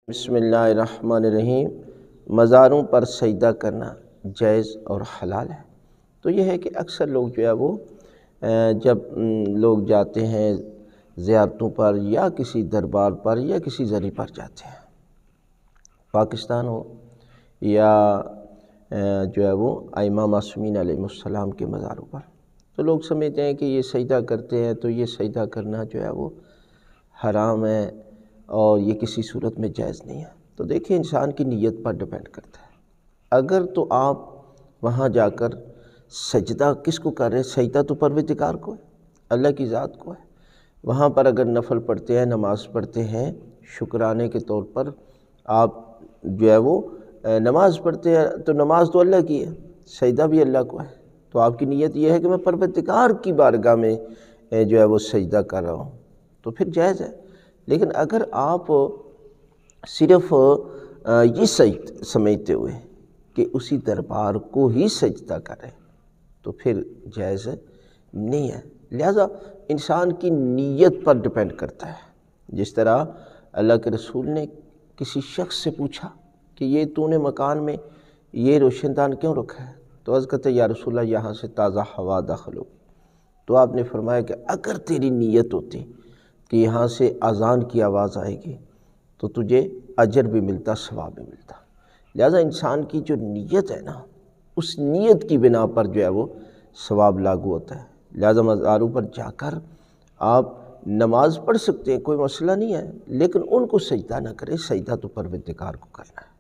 بسم اللہ الرحمن الرحیم۔ مزاروں پر سجدہ کرنا جائز اور حلال ہے۔ تو یہ ہے کہ اکثر لوگ جو ہے وہ جب لوگ جاتے ہیں زیارتوں پر یا کسی دربار پر یا کسی زری پر جاتے ہیں، پاکستان ہو یا جو ہے وہ ائمہ معصومین علیہ السلام کے مزاروں پر، تو لوگ سمجھتے ہیں کہ یہ سجدہ کرتے ہیں تو یہ سجدہ کرنا جو ہے وہ حرام ہے اور یہ کسی صورت میں جائز نہیں ہے۔ تو دیکھیں، انسان کی نیت پر ڈیپینڈ کرتا ہے۔ اگر تو آپ وہاں جا کر سجدہ کس کو کر رہے ہیں؟ سجدہ تو پروردگار کو ہے، اللہ کی ذات کو ہے۔ وہاں پر اگر نفل پڑھتے ہیں، نماز پڑھتے ہیں، شکرانے کے طور پر آپ جو ہے وہ نماز پڑھتے ہیں، تو نماز تو اللہ کی ہے، سجدہ بھی اللہ کو ہے۔ تو آپ کی نیت یہ ہے کہ میں پروردگار کی بارگاہ میں جو ہے وہ سجدہ کر رہا ہوں، تو پھر جائز ہے۔ لیکن اگر آپ صرف یہ سمجھتے ہوئے کہ اسی دربار کو ہی سجدہ کریں تو پھر جائز نہیں ہے۔ لہذا انسان کی نیت پر ڈیپینڈ کرتا ہے۔ جس طرح اللہ کے رسول نے کسی شخص سے پوچھا کہ یہ تو نے مکان میں یہ روشن دان کیوں رکھا ہے؟ تو عرض کرتے یا رسول اللہ یہاں سے تازہ ہوا داخل ہوگی۔ تو آپ نے فرمایا کہ اگر تیری نیت ہوتی کہ یہاں سے اذان کی آواز آئے گی تو تجھے اجر بھی ملتا، ثواب بھی ملتا۔ لہذا انسان کی جو نیت ہے نا، اس نیت کی بنا پر جو ہے وہ ثواب لاگو ہوتا ہے۔ لہذا مزاروں پر جا کر آپ نماز پڑھ سکتے ہیں، کوئی مسئلہ نہیں ہے، لیکن ان کو سجدہ نہ کریں، سجدہ تو پروردگار کو کرنا ہے۔